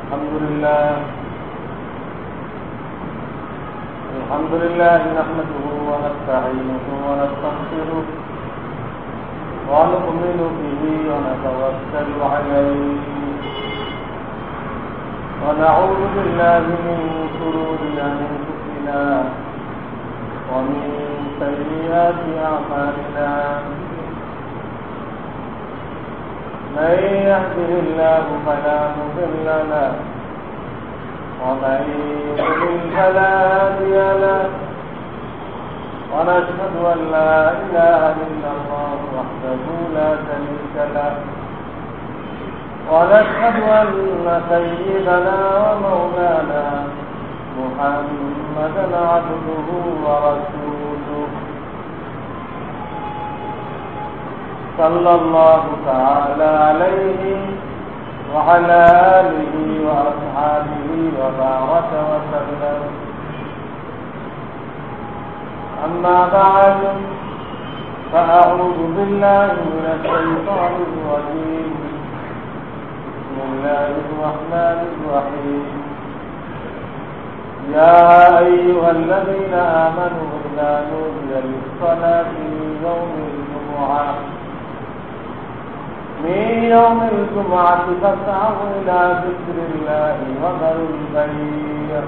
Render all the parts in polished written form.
الحمد لله نحمده ونستعينه ونستغفره ونؤمن به ونتوكل عليه ونعوذ بالله من شرور أنفسنا ومن سيئات أعمالنا من يهده الله فلا مضل له ومن يضلل فلا هادي له ونشهد أن لا إله إلا الله وحده لا شريك له ونشهد أن سيدنا ومولانا محمدا عبده ورسوله صلى الله تعالى عليه وعلى آله وأصحابه وبارك وسلم. أما بعد فأعوذ بالله من الشيطان الرجيم. بسم الله الرحمن الرحيم. يا أيها الذين آمنوا إذا نودي للصلاة من يوم الجمعة فاسعوا إلى ذكر الله وذروا البيع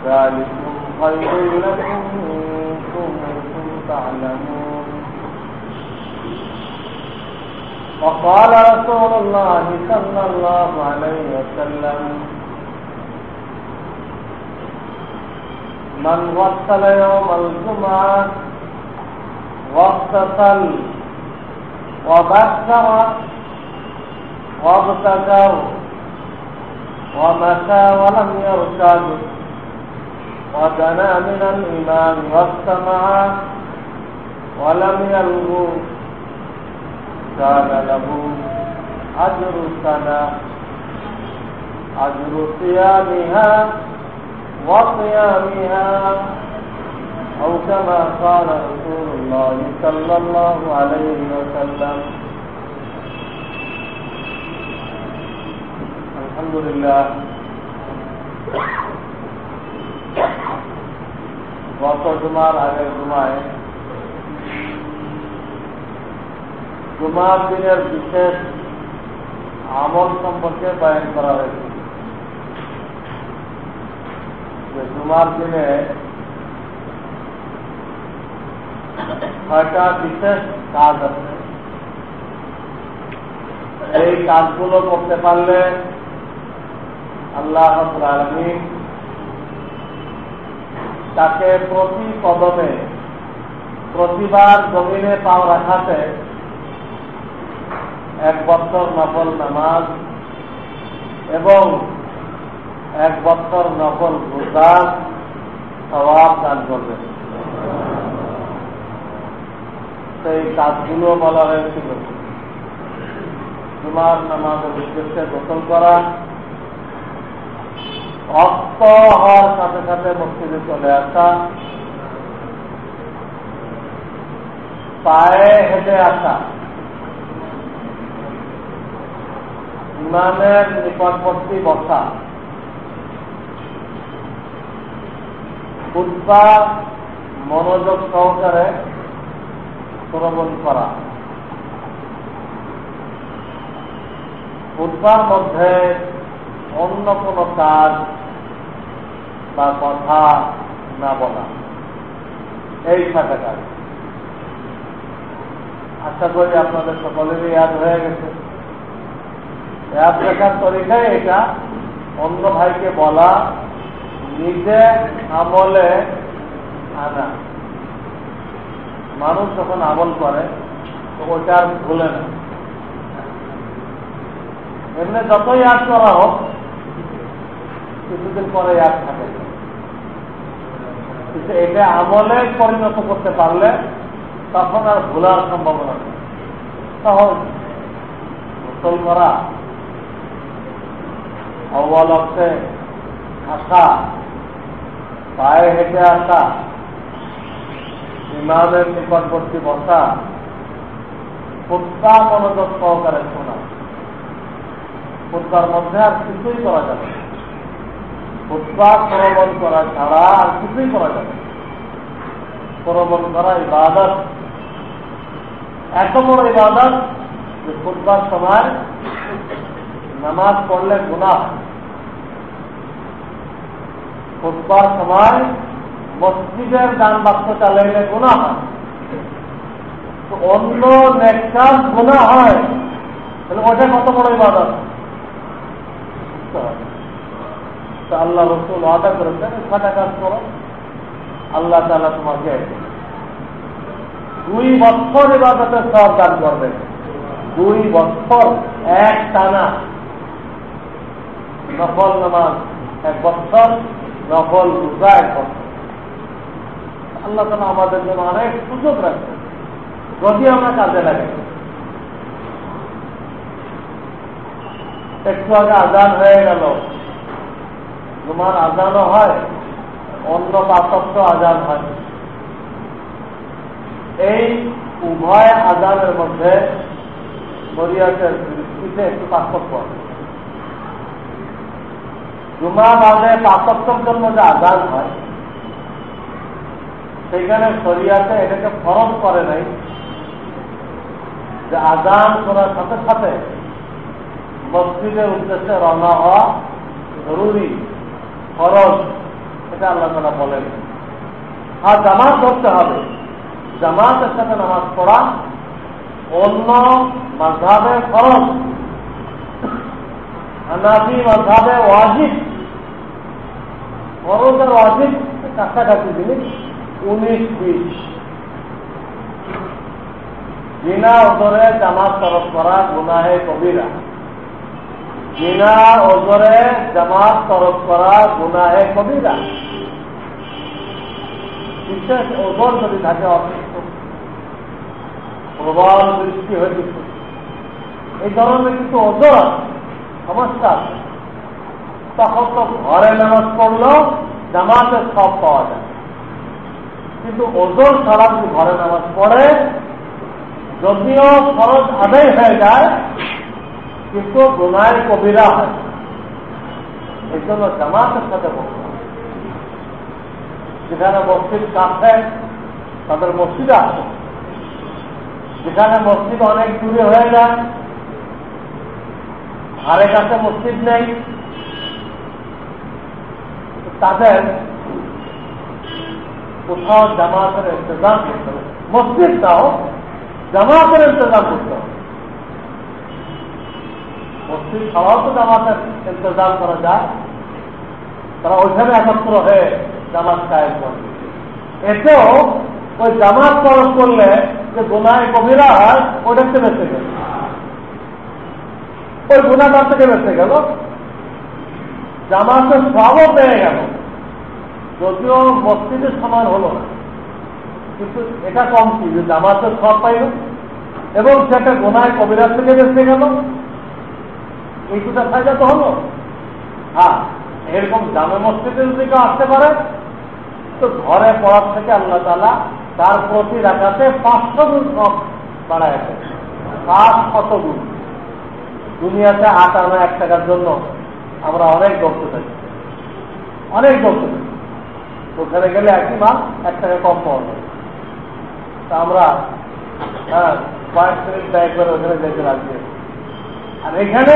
ذلكم خير لكم إن كنتم تعلمون. وقال رسول الله صلى الله عليه وسلم من غسل يوم الجمعة واغتسل وبشر وابتكر ومشى ولم يرتد ودنا من الإمام واستمع ولم يلغو كان له أجر سنة أجر صيامها وقيامها أو كما قال رسول الله صلى الله عليه وسلم. الحمد لله. গত জুমার আগের জুমায় জুমার দিনের বিশেষ আমল সম্পর্কে বয়ান করা হয়েছে যে জুমার দিনে 6টা বিশেষ কাজ আছে। এই কাজগুলো করতে পারলে আল্লাহ রাব্বুল আলামিন তাকে প্রতি কদমে প্রতিবার জমিনে পাও রাখাতে 1 বছর নফল নামাজ এবং 1 বছর নফল রোজা সওয়াব দান করবেন। সেই কাজগুলো বলা হয়েছিল জুমার নামাজের উদ্দেশ্যে গোসল করা, অস্ত হওয়ার সাথে সাথে মসজিদে চলে আসা, পায়ে হেঁটে আসা, ইমামের নিকটবর্তী বসা, খুতবা মনোযোগ সহকারে শ্রবণ করা, খুতবার মধ্যে অন্য কোনো কাজ বা কথা না বলা, এই 6টা কাজ। আশা করি আপনাদের সকলেরই ইয়াদ হয়ে গেছে। ইয়াদ রাখার তরিকায় এটা অন্য ভাইকে বলা, নিজে আমলে আনা। মানুষ যখন আমল করে তো ওটা আর ভুলে না। এমনি যতই ইয়াদ করা হোক কিছুদিন পরে ইয়াদ থাকে, কিন্তু এটা আমলে পরিণত করতে পারলে তখন আর ভুলার সম্ভাবনা নেই। সহজ গোসল করা, আউয়াল ওয়াক্তে আসা, পায়ে হেঁটে আসা, ইমামের নিকটবর্তী বসা, খুতবা মনোযোগ সহকারে শোনা, খুতবার মধ্যে আর কিছুই করা যাবে না। খুতবা শ্রবণ করা ছাড়া আর কিছুই করা যাবে না। শ্রবণ করা ইবাদত, এত বড় ইবাদত যে খুতবার সময় নামাজ পড়লে গুনাহ, খুতবার সময় মসজিদের দান বাক্স চালাইলে গুনাহ হয়, তো অন্য নেককার গুনাহ হয়, তাহলে ওটা কত বড় ইবাদত। তো আল্লাহ রসুল ওয়াদা করেছেন, ছটা কাজ করো, আল্লাহ তাআলা তোমাকে 2 বছর ইবাদতের সওয়াব দান করবেন। 2 বছর এক টানা নফল নামাজ 1 বছর, নফল রোজা 1 বছর। আল্লাহ তাআলা আমাদের জন্য অনেক সুযোগ রাখছেন যদি আমরা কাজে লাগাই। একটু আগে আজান হয়ে গেল, জুমার আজানও হয়, অন্য পাঁচক্ত আজান হয়। এই উভয় আজানের মধ্যে শরীয়তের দৃষ্টিতে একটু পার্থক্য আছে। জুমা বাদে পাঁচক্তের জন্য যে আজান হয়, সেখানে শরীয়তে এটাকে ফরজ করে নাই যে আজান করার সাথে সাথে মসজিদের উদ্দেশ্যে রওনা হওয়া জরুরি, ফরজ, এটা আল্লাহ তাআলা বলেন। আর জামাত করতে হবে, জামাতের সাথে নামাজ পড়া অন্য মাযহাবে ফরজ, হানাফি মাযহাবে ওয়াজিব। ফরজ আর ওয়াজিব কাছাকাছি জিনিস, 19-20। বিনা ওজরে জামাত তরফ করা গুনাহে কবিরা, বিনা ওজরে জামাত তরফ করা গুনাহে কবিরা। বিশেষ ওজন যদি থাকে, অসুস্থ, প্রবল বৃষ্টি হয়েছে, এই ধরনের কিছু ওজন সমস্যা আছে, তখন তো ঘরে নামাজ পড়লেও জামাতের সব পাওয়া যায়। কিন্তু ওজন ছাড়া যদি ঘরে নামাজ পড়ে, যদিও ফরজ আদায় হয়ে যায়, কিন্তু গুনাহে কবিরা হয়। এই জন্য জামাতের সাথে পড়তে হবে। যেখানে মসজিদ কাছে তাদের মসজিদে আসে, যেখানে মসজিদ অনেক দূরে হয়ে যায়, ধারে কাছে মসজিদ নেই, তাদের কোথাও জামাতের ইন্তজাম করতে হবে। মসজিদটাও জামাতের ইন্তজাম করতে হবে। মসজিদ ছাড়াও তো জামাতের ইন্তজাম করা যায়, তারা ওইখানে একত্র হয়ে জামাত কায়েম করবে। এতেও ওই জামাত তরফ করলে যে গুনাহে কবিরা হয়, ওটাতে বেঁচে গেল, ওই গুনাহগার থেকে বেঁচে গেল, জামাতের সওয়াবও পেয়ে গেল। যদিও মসজিদের সমান হলো না, কিন্তু এটা কম কি যে জামাতের সওয়াব পাইল এবং সেটা গুনাহে কবিরার থেকে বেঁচে গেল, এই দুটা ফায়দা তো হলো। হ্যাঁ, এরকম জামে মসজিদে যদি কেউ আসতে পারে, তো ঘরে পড়ার থেকে আল্লাহ তাআলা তার প্রতি রাকাতে 500 গুণ সব বাড়ায়, 500 গুণ। দুনিয়াতে 8 আনা 1 টাকার জন্য আমরা অনেক দৌড় থাকি, অনেক দৌড় থাকি। ওখানে গেলে একই মাল 1 টাকা কম পাওয়া যায়। তা আমরা কয়েক মিনিট ব্যয় করে ওখানে যেতে লাগবে। আর এখানে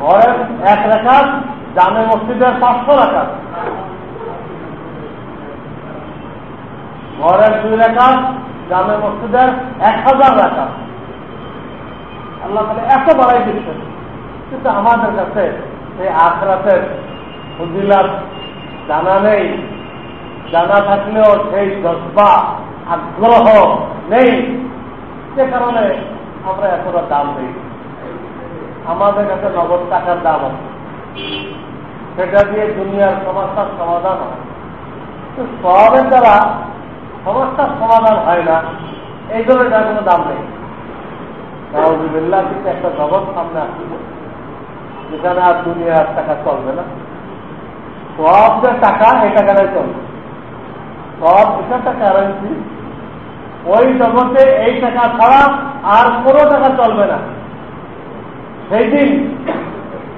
ঘরের 1 রাকাত, জামে মসজিদের 500 রাকাত, ঘরের 2 রাকাত, জামে মসজিদের 1000 রাকাত। আল্লাহ তাআলা এত বাড়াই দিচ্ছেন, কিন্তু আমাদের কাছে এই আখিরাতের ফজিলত জানা নেই। জানা থাকলেও সেই জজ্বা, আগ্রহ নেই, সে কারণে আমরা এতটা দাম দিই। আমাদের কাছে নগদ টাকার দাম আছে, সেটা দিয়ে দুনিয়ার সমস্যার সমাধান হয়। সবের দ্বারা সমস্যার সমাধান হয় না, এই জন্য যার কোনো দাম নেই। নাউযুবিল্লাহ, কিন্তু একটা জগৎ সামনে আসবে যেখানে আর দুনিয়ার টাকা চলবে না। সব যে টাকা, এই টাকাটাই চলবে। সব এটা একটা কারেন্সি, ওই জগতে এই টাকা ছাড়া আর কোনো টাকা চলবে না। সেই দিন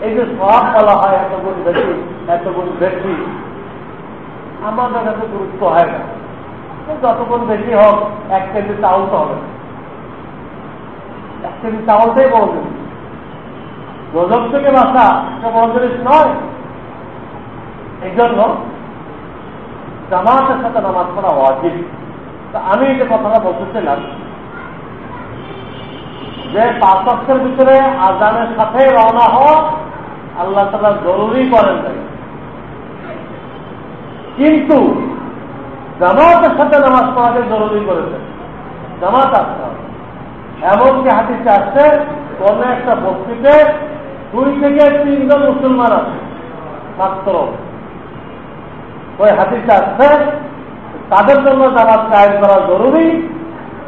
এই যে সব বলা হয় এত গুণ বেশি, এত গুণ বেশি, আমাদের কাছে গুরুত্ব হয় না। যত গুণ বেশি হোক 1 কেজি চাউল তো হবে, 1 কেজি চাউলটাই বড় জিনিস। গজব থেকে বাঁচা এটা বড় জিনিস নয়। এই জন্য জামাতের সাথে নামাজ পড়া ওয়াজিব। আমি যে কথাটা বলতেছিলাম যে 5 ওয়াক্তের ভিতরে আযানের সাথে রওনা হওয়া আল্লাহ তাআলা জরুরি করেন নাই, কিন্তু জামাতের সাথে নামাজ পড়াকে জরুরি করেছেন। জামাত আসতে হবে। এমনকি হাদিসে আসছে কোন একটা বস্তিতে 2 থেকে 3 জন মুসলমান আছে মাত্র। ওই হাদিসে আসছে তাদের জন্য জামাত কায়েম করা জরুরি।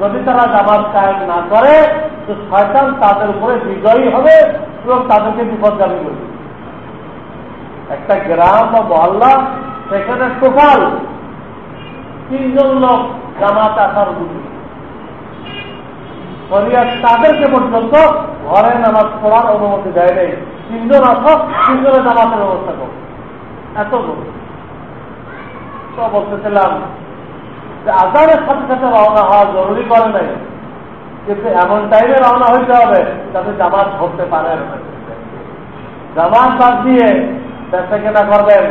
যদি তারা জামাত কায়েম না করে তো শয়তান তাদের উপরে বিজয়ী হবে এবং তাদেরকে বিপদগামী করবে। একটা গ্রাম বা মহল্লা, সেখানে টোটাল 3 জন লোক জামাত আসার বুঝি, তাদেরকে পর্যন্ত ঘরে নামাজ পড়ার অনুমতি দেয় নেই। 3 জন আসো, 3 জনের জামাতের ব্যবস্থা করো, এত বড়। তো বলতেছিলাম যে আযানের সাথে সাথে রওনা হওয়া জরুরি করে নাই, কিন্তু এমন টাইমে রওনা হইতে হবে যাতে জামাত ধরতে পারেন। জামাত বাদ দিয়ে বেচা কেনা করবেন,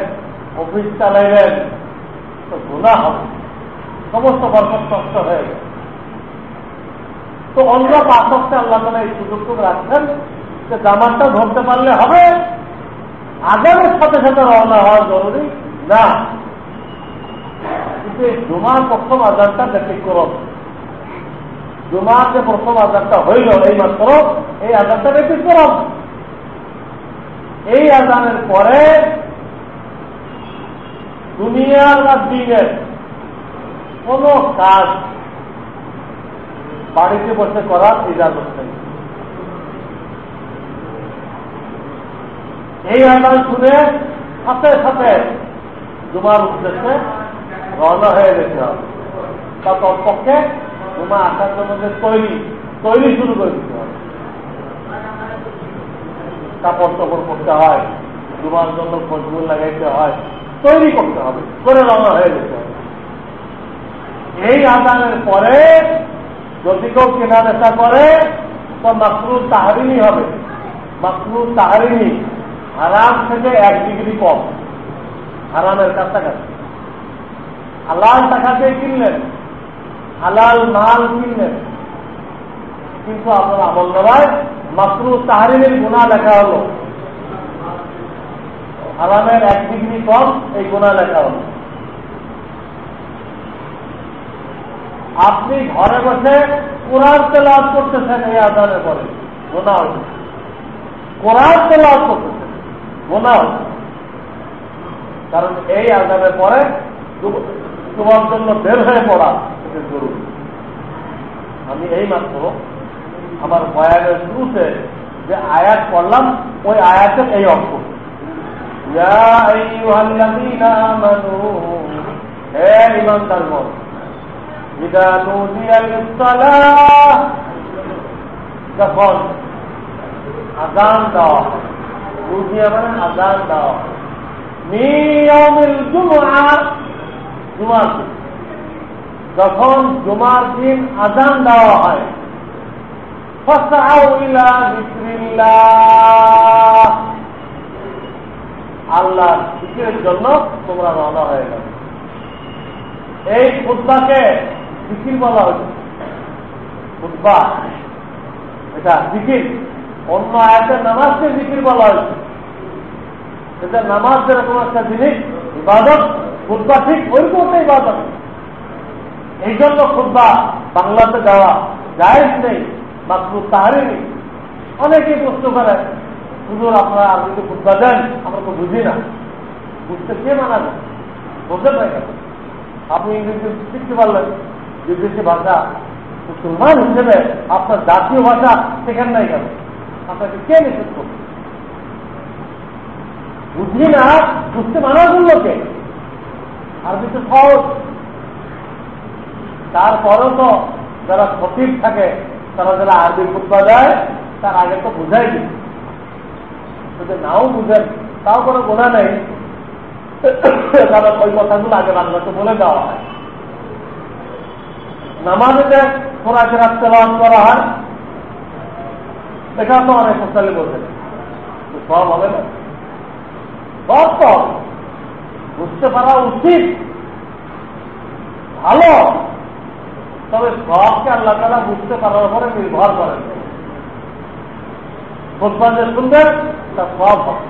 অফিস চালাইবেন, তো গুনাহ হবে, সমস্ত বরকত নষ্ট হয়ে যাবে। তো অন্য 5 ওয়াক্তে আল্লাহ তাআলা এই সুযোগটুকু রাখছেন যে জামাতটা ধরতে পারলে হবে, আযানের সাথে সাথে রওনা হওয়া জরুরি না। কিন্তু এই জুমার প্রথম আযানটা ব্যতিক্রম। জুমার যে প্রথম আযানটা হইল এই মাত্র, এই আযানটা ব্যতিক্রম। এই আযানের পরে দুনিয়ার বা দিনের কোন কাজ বাড়িতে বসে করার ইজাজত নেই। এই আযান শুনে সাথে সাথে জুমার উদ্দেশ্যে রওনা হয়ে যেতে হবে। তা তৎপক্ষে জুমা আসার জন্য যে তৈরি শুরু করে দিতে হবে। কাপড় টাপড় করতে হয়, জুমার জন্য খোঁজগুলো লাগাইতে হয়, তৈরি করতে হবে, করে রওনা হয়ে যেতে হবে। এই আযানের পরে যদি কেউ কেনা বেচা করে তো মাকরুহ তাহরিমি হবে। মাকরুহ তাহরিমি হারাম থেকে 1 ডিগ্রি কম, হারামের কাছাকাছি। হালাল টাকা দিয়ে কিনলেন, হালাল মাল কিনলেন, কিন্তু আপনার আমল নামায় মাকরুহ তাহরিমের গুনাহ লেখা হলো, হারামের 1 ডিগ্রি কম এই গুনাহ লেখা হলো। আপনি ঘরে বসে কোরআন তেলাওয়াত করতেছেন, এই আযানের পরে গুনাহ হচ্ছে। কোরআন তেলাওয়াত করতেছেন, গুনাহ হচ্ছে। কারণ এই আযানের পরে তোমার জন্য বের হয়ে পড়া এটা জরুরি। আমি এই মাত্র আমার বয়ানের শুরুতে যে আয়াত পড়লাম ওই আয়াতের এই অর্থ, ইয়া আইয়ুহাল্লাযীনা আমানু, হে ঈমানদারগণ, ইযা নুদিয়া লিস-সালাহ, যখন আযান দেওয়া হয়, নুদিয়া মানে আযান দেওয়া হয়, মিন ইয়াউমিল জুমআহ, জুমার দিন, যখন জুমার দিন আযান দেওয়া হয়, ফাসআউ ইলা যিকরিল্লাহ, আল্লাহর জিকিরের জন্য তোমরা রওনা হয়ে গেল। এই খুতবাকে জিকির বলা হয়েছে। খুতবা এটা জিকির। অন্য আয়াতে নামাজকে জিকির বলা হয়েছে। এটা নামাজ যেরকম একটা জিনিস ইবাদত, খুতবা ঠিক ওইরকম একটা ইবাদত। এই জন্য খুতবা বাংলাতে দেওয়া জায়েজ নেই, মাকরুহ তাহরিমি। অনেকেই প্রশ্ন করে, হুজুর আপনারা আরবিতে খুতবা দেন, আমরা তো বুঝি না। বুঝতে কে মানা যায়? বুঝতে পারে না। আপনি ইংরেজি শিখতে পারলেন, বিদেশি ভাষা, মুসলমান হিসেবে আপনার জাতীয় ভাষা শেখেন নাই কেন? আপনাকে কে নিষেধ করবে? বুঝি না, বুঝতে মানা করলো কে? আরবিতে সহজ। তারপরেও তো যারা খতিব থাকে, তারা যারা আরবি খুতবা দেয় তার আগে তো বুঝাই দিচ্ছে যদি নাও বুঝেন তাও কোনো গোনা নেই, কারণ ওই কথাগুলো আগে বাংলাতে বলে দেওয়া হয়। নামাজে সূরা কেরাত তেলাওয়াত করা হয়, এটা তো অনেক মুসল্লি বলছেন সব হবে না, সব তো বুঝতে পারা উচিত, ভালো, তবে সবকে আল্লাহ তাআলা বুঝতে পারার উপরে নির্ভর করেন। খুতবা যে শুনবে তা সব হবে,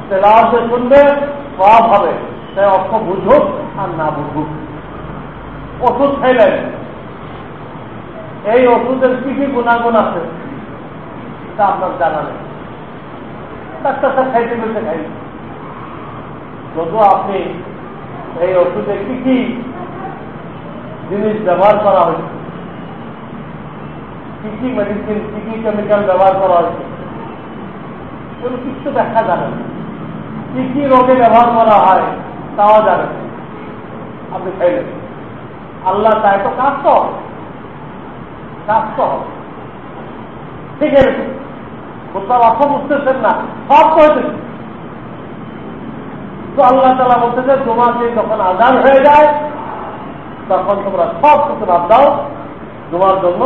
তেলাওয়াত যে শুনবে সব হবে, তাই অর্থ বুঝুক আর না বুঝুক। ওষুধ খাইলেন, এই ওষুধের কি কি গুণাগুণ আছে তা আপনার জানা নেই, ডাক্তার সাহেব খাইতে বলতে খাই, যদিও আপনি এই ওষুধে কি কি জিনিস ব্যবহার করা হয়েছে, কি কি মেডিসিন, কি কি কেমিক্যাল ব্যবহার করা হয়েছে, এগুলো কিছু দেখা যাবে না। কি কি রোগে ব্যবহার করা হয় তাও জানেন, আপনি খাইলেন। আল্লাহ চায় তো কাজ তো হবে, ঠিক আছে, কোথাও অর্থ বুঝতেছেন না, সব তো হয়েছে। তো আল্লাহ তাআলা বলতেছে তোমাকে যখন আযান হয়ে যায় তখন তোমরা সব কিছু বাদ দাও, তোমার জন্য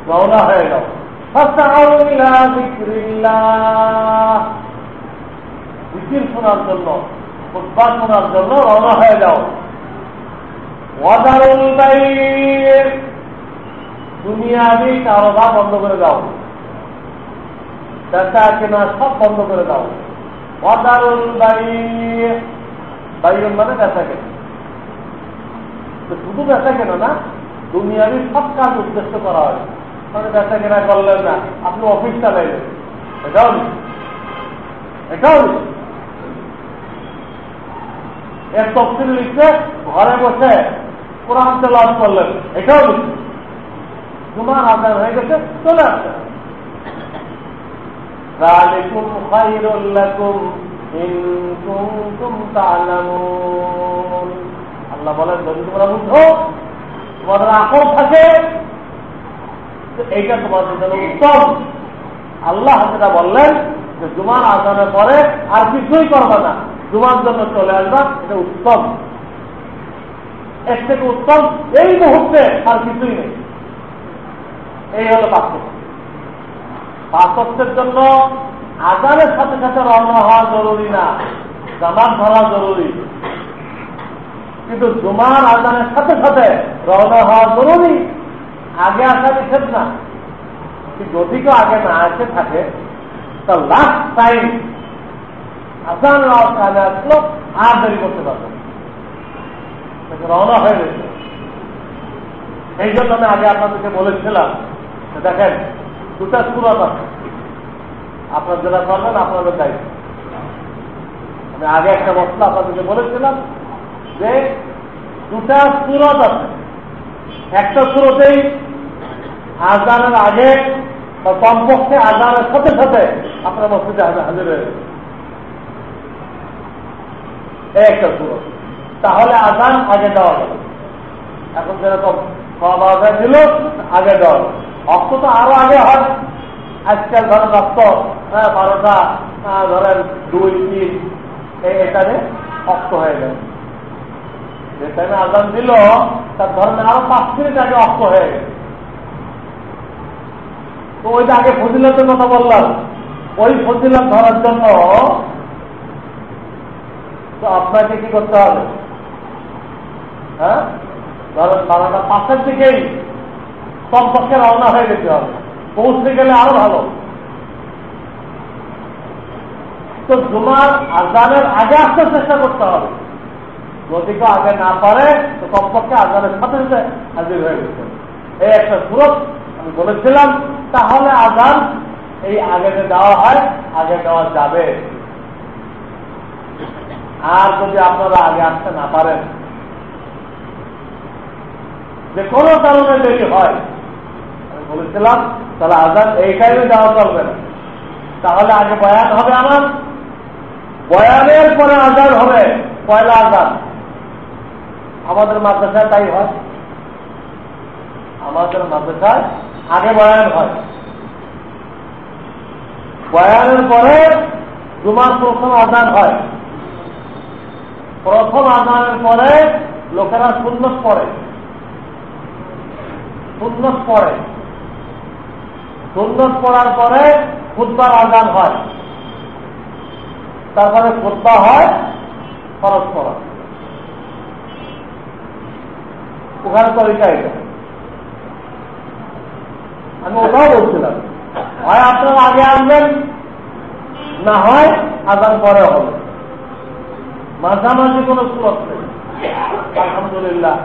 রওনা হয়ে যাও। ফাসআউ ইলা যিকরিল্লাহ, জিকির শোনার জন্য, খুতবা শোনার জন্য রওনা হয়ে যাও। ওয়াদারুল বাই'আ, দুনিয়াবি কারবার বন্ধ করে দাও, বেচা কেনা সব বন্ধ করে দাও। ওয়াদারুল বাই'আ, বাই'আ মানে বেচা কেনা, শুধু বেচা কেনা না, দুনিয়াবি সব কাজ উদ্দেশ্য করা হয়। মানে বেচা কেনা করলেন না, আপনি অফিস চালাইলেন, এটাও নেই, এটাও নেই। এর তফসিল লিখছে ঘরে বসে কোরআন তেলাওয়াত করলেন, এটাও লিখছে। জুমার আযান হয়ে গেছে, চলে আসছে। যালিকুম খায়রুল লাকুম ইন কুনতুম তা'লামুন, আল্লাহ বলেন যদি তোমরা বুঝো, তোমাদের আকল থাকে, এইটা তোমাদের জন্য উত্তম। আল্লাহ যেটা বললেন যে জুমার আযানের পরে আর কিছুই করবে না, জুমার জন্য চলে আসবা, এটা উত্তম। এর থেকে উত্তম এই মুহূর্তে আর কিছুই নেই। এই হলো পার্থক্য। পার্থক্যের জন্য আযানের সাথে সাথে রওনা হওয়া জরুরি না, জামাত ধরা জরুরি, কিন্তু জুমার আযানের সাথে সাথে রওনা হওয়া জরুরি। আগে আসা নিষেধ না, যদি কেউ আগে না এসে থাকে তা লাস্ট টাইম আযান কানে আসলো আর দেরি করতে পারবে, রওনা হয়ে গেছে। এই জন্য আমি আগে আপনাদেরকে বলেছিলাম, দেখেন দুটা সূরত আছে, আপনার যেটা করবেন আপনাদের দায়িত্ব। আমি আগে একটা মশলা আপনাদেরকে বলেছিলাম যে দুটা সূরত আছে, একটা সূরতেই আযানের আগে বা কমপক্ষে আযানের সাথে সাথে আপনার মসজিদে হাজির হয়ে যাবে, এই একটা সূরত। তাহলে আযান আগে দেওয়া যাবে। এখন যেরকম সব আযান ছিল আগে দেওয়া যাবে, অক্ত তো আরো আগে হয়। আজকাল ধরেন অক্ত 12টা, ধরেন 2, 3 এখানে অক্ত হয়ে যায়। যে টাইমে আযান দিল তার ধরেন আরো 5 মিনিট আগে অক্ত হয়ে গেছে। তো ওইটা আগে ফজিলতের কথা বললাম, ওই ফজিলত ধরার জন্য তো আপনাকে কি করতে হবে? হ্যাঁ, ধরেন 12টা 5-এর দিকেই কমপক্ষে রওনা হয়ে যেতে হবে, পৌঁছে গেলে আরো ভালো। তো জুমার আযানের আগে আসতে চেষ্টা করতে হবে, যদি কেউ আগে না পারে তো কমপক্ষে আযানের সাথে সাথে হাজির হয়ে গেছে। এই একটা সূরত আমি বলেছিলাম। তাহলে আযান এই আগে দেওয়া হয়, আগে দেওয়া যাবে। আর যদি আপনারা আগে আসতে না পারেন, যে কোনো কারণে দেরি হয়, আমি বলেছিলাম তাহলে আযান এই টাইমে দেওয়া চলবে না। তাহলে আগে বয়ান হবে, আমার বয়ানের পরে আযান হবে, পয়লা আযান। আমাদের মাদ্রাসায় তাই হয়, আমাদের মাদ্রাসায় আগে বয়ান হয়, বয়ানের পরে জুমার প্রথম আজান হয়, প্রথম আজানের পরে লোকেরা সুন্নত পড়ে, সুন্নত পড়ে, সুন্নত পড়ার পরে খুতবার আজান হয়, তারপরে খুতবা হয় ফরজ পড়া। ওখানে তরিকা এটা আমি ওটাও বলছিলাম, হয় আপনারা আগে আনবেন, না হয় আজান পরে হবে, মাঝামাঝি কোনো সুরত নেই। আলহামদুলিল্লাহ,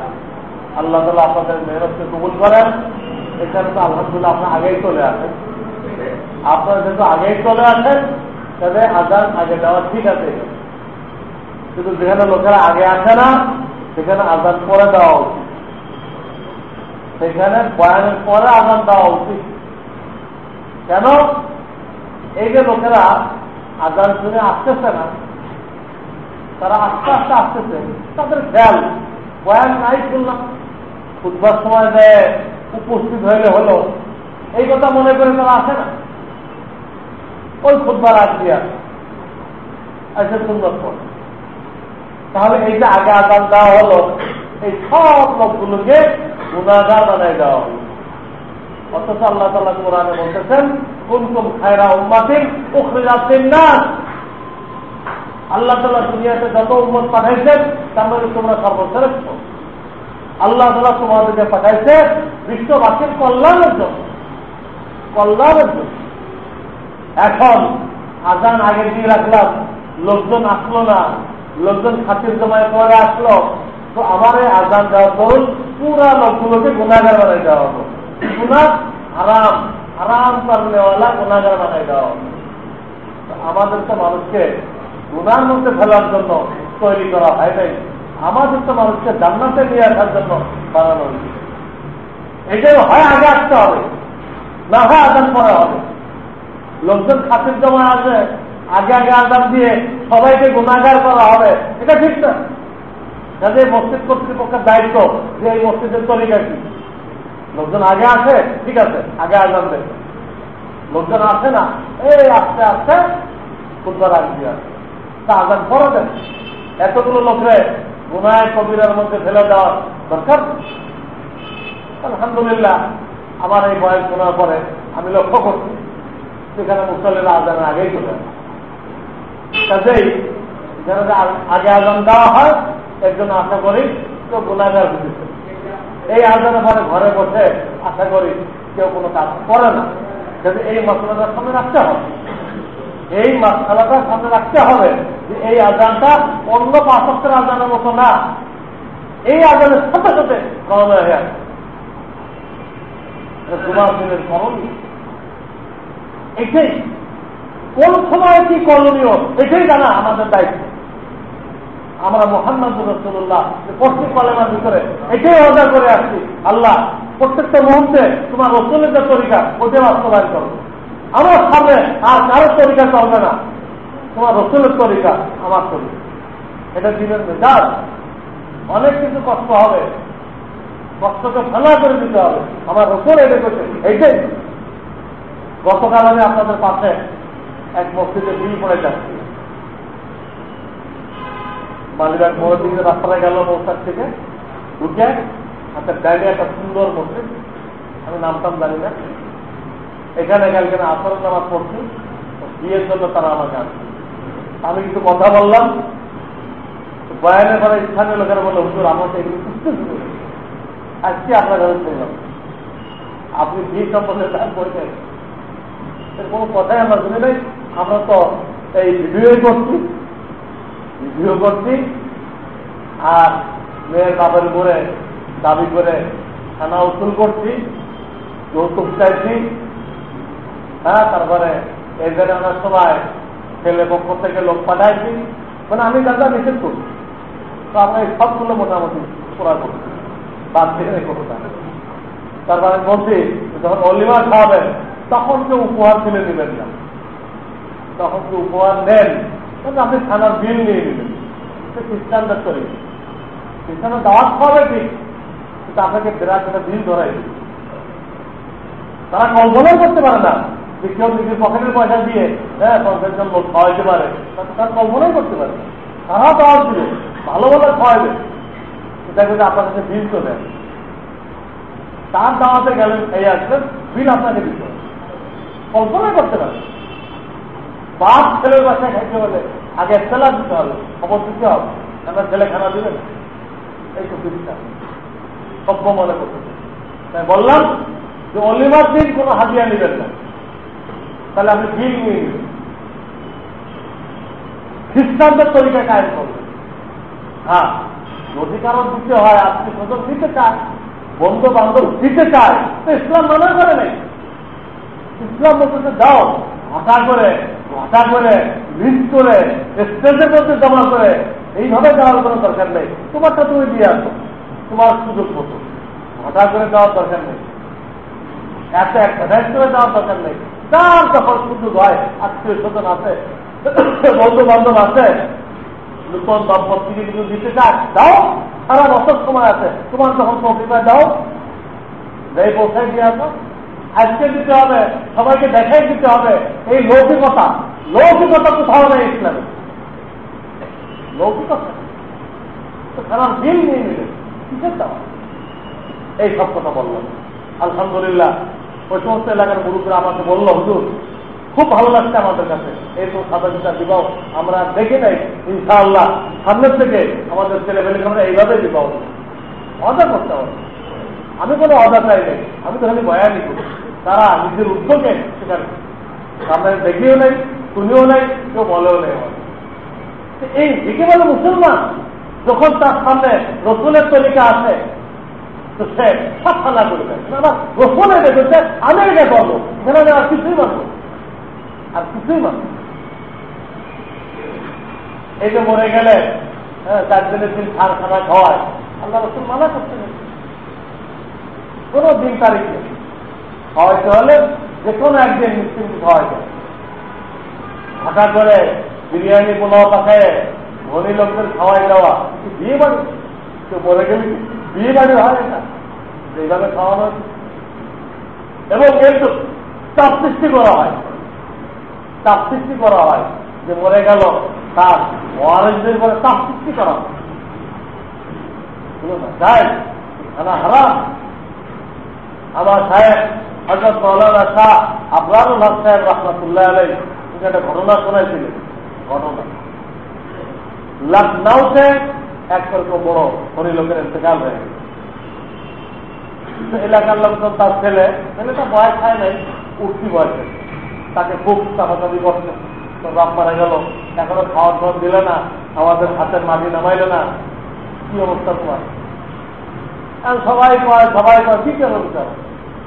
আল্লাহ তাআলা আপনাদের মেহনতকে কবুল করেন। এখানে তো আলহামদুলিল্লাহ আপনার আগেই চলে আসেন, আপনারা যেহেতু আগেই চলে আসেন তবে আজান আগে দেওয়া ঠিক আছে, কিন্তু যেখানে লোকেরা আগে আসে না সেখানে আজান পরে দেওয়া উচিত, সেখানে বয়ানের পরে আজান দেওয়া উচিত। কেন? এই যে লোকেরা আজান শুনে আসতেছে না, তারা আস্তে আস্তে আসতেছে, তাদের খেয়াল বয়ান নাই শুনলাম, খুতবার সময় দেয় উপস্থিত হইলে হলো, এই কথা মনে করে তারা আসে না, ওই খুতবার আগ দিয়ে আসে সুন্দর পর। তাহলে এই যে আগে আজান দেওয়া হলো, এই সব লোকগুলোকে গুনাহগার বানায় দেওয়া হলো। অথচ আল্লাহ তাআলা কোরআনে বলতেছেন, কুনতুম খায়রা উম্মাতিন উখরিজাত লিন-নাস। আল্লাহ তাআলা দুনিয়াতে যত উম্মত পাঠাইছেন তার মধ্যে তোমরা সর্বশ্রেষ্ঠ। আল্লাহ তাআলা তোমাদেরকে পাঠাইছে বিশ্ববাসীর কল্যাণের জন্য, কল্যাণের জন্য। এখন আজান আগে দিয়ে রাখলাম, লোকজন আসলো না, লোকজন খাতির জমায় পরে আসলো, তো আমার এই আজান দেওয়ার দরুন পুরা লোকগুলোকে গুনাহগার বানাই দেওয়া হলো। গুনাহ হারাম, হারাম করনেওয়ালা গুনাহগার বানাই দেওয়া হলো। আমাদের তো মানুষকে গুনার মধ্যে ফেলার জন্য তৈরি করা হয় নাই, আমাদের তো মানুষকে জান্নাতে নিয়ে আসার জন্য বানানো হয়েছে। এটাই হয় আগে আসতে হবে, না হয় আজান পরে হবে। লোকজন খাতির জমা আছে, আগে আগে আজান দিয়ে সবাইকে গুনাহগার করা হবে, এটা ঠিক না। কাজে মসজিদ কর্তৃপক্ষের দায়িত্ব যে এই মসজিদের তরিকা কি, লোকজন আগে আসে ঠিক আছে, আগে আজান দেয়, লোকজন আসে না, এই আস্তে আস্তে খুতবার আগে দিয়ে আসে, তা আজান পরে দেন। এতগুলো লোকরে গুনাহ কবিরার মধ্যে ফেলে দেওয়ার দরকার। আলহামদুলিল্লাহ, আমার এই বয়স শোনার পরে আমি লক্ষ্য করছি সেখানে মুসল্লিরা আজানের আগেই চলে আসে। কাজেই যেন আগে আজান দেওয়া হয়, এর জন্য আশা করি কেউ গুনাহগার হচ্ছে। এই আজানের পরে ঘরে বসে আশা করি কেউ কোনো কাজ করে না। যদি এই মশলাটার সামনে রাখতে হবে, এই মশলাটা সামনে রাখতে হবে যে এই আজানটা অন্য 5 ওয়াক্তের আজানের মতো না, এই আজানের সাথে সাথে করণীয় হয়ে আসে। জুমার দিনের করণীয় এটাই, কোন সময় কি করণীয় এটাই জানা আমাদের দায়িত্ব। আমরা মুহাম্মদ রাসূলুল্লাহ প্রত্যেক কলেমার ভিতরে এটাই অর্ডার করে আসছি, আল্লাহ প্রত্যেকটা মুহূর্তে তোমার রাসূলের যে তরিকা ওটা বাস্তবায়ন করো। আমার সামনে আর কারো তরিকা চলবে না, তোমার রাসূলের তরিকা আমার তরিকা। এটা দিনের মেজাজ। অনেক কিছু কষ্ট হবে, কষ্টকে ফেলা করে দিতে হবে। আমার রাসূল এটা করছে, এইটাই। গতকাল আমি আপনাদের পাশে এক মসজিদে বিল পড়ে যাচ্ছি, মালিবাগ মোড়ের দিকে রাস্তাটা গেল, মৌসার থেকে উঠে হাতের ডাইনে একটা সুন্দর মসজিদ, আমি নামটাম জানি না। এখানে কালকে আসরের নামাজ পড়ছি, বিয়ের জন্য তারা আমাকে আসছে। আমি কিছু কথা বললাম, বয়ানের পরে স্থানীয় লোকেরা বললো, হুজুর আমাকে এগুলো বুঝতে শুরু আজকে আপনার কাছে শুনলাম আপনি বিয়ে সম্পর্কে বলছেন, এর কোনো কথাই আমরা শুনি নাই। আমরা তো এই ভিডিও করছি আর মেয়ের বাবার উপরে দাবি করে থানা উসুল করছি, যৌতুক চাইছি। হ্যাঁ, তারপরে এই জায়গার সময় ছেলে পক্ষ থেকে লোক পাঠাইছি, মানে আমি দাদা নিষেধ করছি। তো আমরা এই সবগুলো মোটামুটি পুরা করছি, বাদ থেকে এই কথাটা। তারপর আমি বলছি যখন অলিমা খাওয়াবেন তখন কেউ উপহার তুলে নেবেন না, তখন কেউ উপহার নেন আপনি থানার বিল নিয়ে নেবেন। খ্রিস্টানদের তৈরি, খ্রিস্টানের দাওয়াত খাওয়াবে ঠিক, কিন্তু আপনাকে বিরাট একটা বিল ধরাই দিবে। তারা কল্পনাই করতে পারে না যে কেউ নিজের পকেটের পয়সা দিয়ে 50 জন লোক খাওয়াইতে পারে, তার কল্পনাই করতে পারে। তারা দাওয়াত দিবে, ভালো ভালো খাওয়াবে, এটা কিন্তু আপনার কাছে বিল চলে আসে। তার দাওয়াতে গেলেন, খেয়ে আসলেন, বিল আপনাকে দিতে হবে, কল্পনাই করতে পারে। বাপ ছেলের বাসায় খাইতে হলে আগে একতলা দিতে হবে, খবর দিতে হবে, আপনার ছেলে খানা দিবেন, এই তো বিলটা সভ্য মনে করতেছে। তাই বললাম যে অলিমার দিন কোনো হাদিয়া নেবেন না, তাহলে আপনি বিল নিয়ে নেবেন, খ্রিস্টানদের তরিকায় কায়েম করবেন। হ্যাঁ, যদি কারো দিতে হয়, আত্মীয় স্বজন দিতে চায়, বন্ধু বান্ধব দিতে চায়, তো ইসলাম মানা করে নেই। ইসলাম বলতে দাও, ভাষা করে লিস্ট করে স্টেজের মধ্যে জমা করে এইভাবে দেওয়ার কোনো দরকার নেই। তোমারটা তুমি দিয়ে আসো, তোমার সুযোগ মতো। ভাষা করে দেওয়ার দরকার নেই, এত অ্যাডভার্টাইজ করে দেওয়ার দরকার নেই। তার যখন সুযোগ হয়, আত্মীয় স্বজন আছে, বন্ধু বান্ধব আছে, নূতন দম্পতিকে কিছু দিতে চায়, দাও, সারা বছর সময় আছে, তোমার যখন প্রকৃতায় দাও, যেই পৌঁছায় দিয়ে আসো। আজকে দিতে হবে, সবাইকে দেখাই দিতে হবে, এই লৌকিকতা কোথাও নেই ইসলামে। লৌকিকতা তো সারা দিন নিয়ে নিলেন, কিসের দাও? এই সব কথা বললাম। আলহামদুলিল্লাহ, ওই সমস্ত এলাকার গুরুরা আমাকে বললো, হুজুর খুব ভালো লাগছে আমাদের কাছে, এই তো সাদা বিবাহ আমরা দেখে নাই, ইনশাআল্লাহ সামনের থেকে আমাদের ছেলেমেয়েকে আমরা এইভাবে বিবাহ অর্ডার করতে হবে। আমি কোনো অর্ডার চাই নেই, আমি তো খালি বয়ানি করি। তারা নিজের উদ্যোগে সেখানে সামনে দেখিও নেই, শুনিও নেই, কেউ বলেও নেই। এই দিকে বলে মুসলমান যখন তার সামনে রসুলের তরিকা আছে, তো সে সব ফালা করবে। রসুলে দেখেছে, আমি এটা করবো, এখানে আর কিছুই মানবো, আর কিছুই মানবো। এই যে মরে গেলে 4 দিনের দিন খানা খাওয়ায়, আল্লাহ রসুল মানা করতে নেই। কোন দিন তারিখে খাওয়াইতে হলে যে কোনো একদিন মুসলিমকে খাওয়াই যায়। ভাষা করে বিরিয়ানি পোলাও পাখায় ধনী লোকদের খাওয়াই দেওয়া, বিয়ে বাড়ি, কেউ মরে গেলে বিয়ে বাড়ি হয় না, যেভাবে খাওয়ানো হচ্ছে। এবং এর চাপ সৃষ্টি করা হয়, যে মরে গেল তার ওয়ারিসদের করে চাপ সৃষ্টি করা হয়। যাই খানা হারাম। আমার সাহেব হযরত মাওলানা শাহ আবরারুল হক সাহেব রাহমাতুল্লাহ আলাইহি একটা ঘটনা শোনাইছিলেন। ঘটনা লখনৌতে একরকম বড় ধনী লোকের ইন্তেকাল হয়ে গেছে। এলাকার লোকজন তার ছেলেটা বয়স খায় নাই, উঠতি বয়সে, তাকে খুব চাপাচাপি করছে। তো বাপ মারা গেল, এখনো খাওয়ার ঘর দিলে না, আমাদের হাতের মাটি নামাইলে না, কি অবস্থা তোমার? সবাই কয় কি কেন বিচার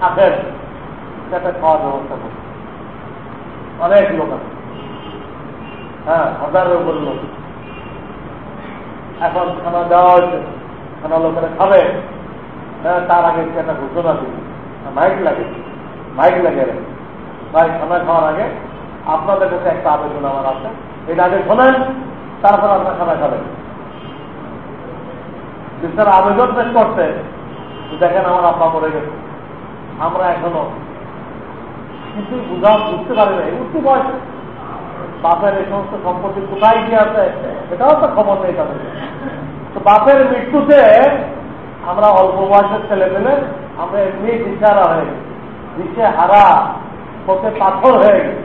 আখের একটা খাওয়ার ব্যবস্থা করছে। অনেক লোক আছে, হ্যাঁ, হাজারের উপর লোক। এখন খানা দেওয়া হয়েছে, খানা লোকেরা খাবে, তার আগে একটা ঘোষণা দিবে, মাইক লাগে ভাই, খানা খাওয়ার আগে আপনাদের কাছে একটা আবেদন আমার আছে, এটা আগে শোনেন, তারপর আপনার খানা খাবেন। বিচার আবেদন পেশ করতে, দেখেন আমার আব্বা মরে গেছে, আমরা এখনো কিছু বুঝতে পারি না, উঠতে বয়স, বাপের এই সমস্ত সম্পত্তি কোথায় গিয়ে আছে এটাও তো খবর নেই তাদের। তো বাপের মৃত্যুতে আমরা অল্প বয়সের ছেলে পেলে আমরা এমনি দিশারা হয়ে গেছি, দিশে হারা, চোখে পাথর হয়ে গেছে,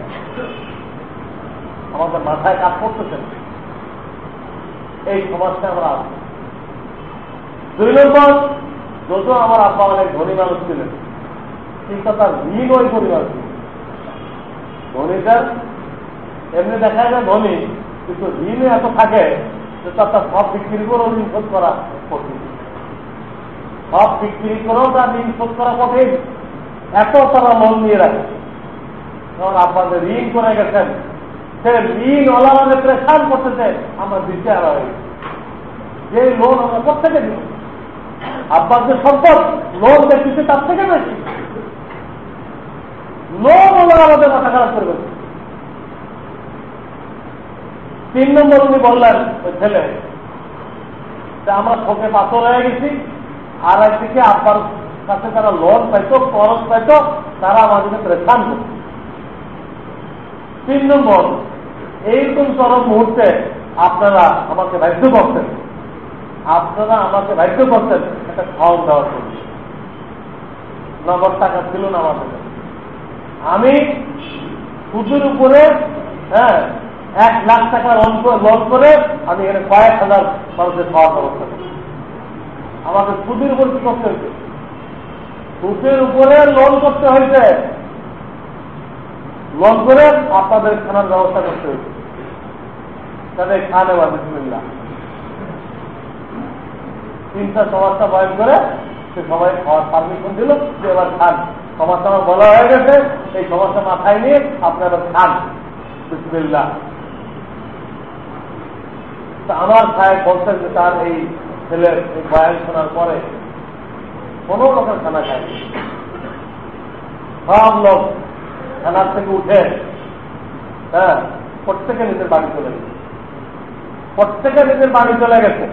আমাদের মাথায় কাজ করতেছে। এই সমাজটা আমরা আছি। 2 নম্বর, যদিও আমার আব্বা অনেক ধনী মানুষ ছিলেন, কিন্তু তার ঋণ ওই পরিবার ছিল। ধনীটার এমনি দেখা যায় ধনী, কিন্তু ঋণে এত থাকে যে তার সব বিক্রি করেও ঋণ শোধ করা কঠিন। সব বিক্রি করেও তার ঋণ শোধ করা কঠিন, এত তারা লোন নিয়ে রাখে। কারণ আপনাদের ঋণ করে গেছেন, সে ঋণ ওলামাদের প্রেশান করতেছে, আমরা দিতে হারা হয়ে গেছি। যে লোন আমরা কোথেকে দিব? আব্বার যে সম্পদ লোন দেখতেছে তার থেকে বেশি, লোন ওলারা আমাদের মাথা খারাপ করে গেছে। 3 নম্বর উনি বললেন ওই ছেলে, আমরা চোখে পাথর হয়ে গেছি, আর একদিকে আব্বার কাছে তারা লোন পাইতো, খরচ পাইতো, তারা আমাদেরকে প্রেশান করত। 3 নম্বর, এইরকম চরম মুহূর্তে আপনারা আমাকে বাধ্য করতেন, একটা খাওয়ান দেওয়ার জন্য। নগদ টাকা ছিল না আমাদের, আমি সুদের উপরে 1 লাখ টাকা লোন করে আমি এখানে কয়েক হাজার মানুষের খাওয়ার ব্যবস্থা করি। আমাকে সুদের উপর কি করতে হয়েছে? সুদের উপরে লোন করতে হয়েছে, লোন করে আপনাদের খানার ব্যবস্থা করতে হয়েছে। তাদের খানে বা বিসমিল্লাহ 3টা সমাজটা বয়ন করে সে সবাই খাওয়ার পারমিশন দিল যে এবার খান। সমাজটা আমার বলা হয়ে গেছে, এই সমাজটা মাথায় নিয়ে আপনারা খান বিসমিল্লাহ। আমার সাহেব বলছেন যে তার এই ছেলের এই বয়ান শোনার পরে কোনো লোকের খানা খায়, সব লোক খানার থেকে উঠে প্রত্যেকে নিজের বাড়ি চলে গেছে,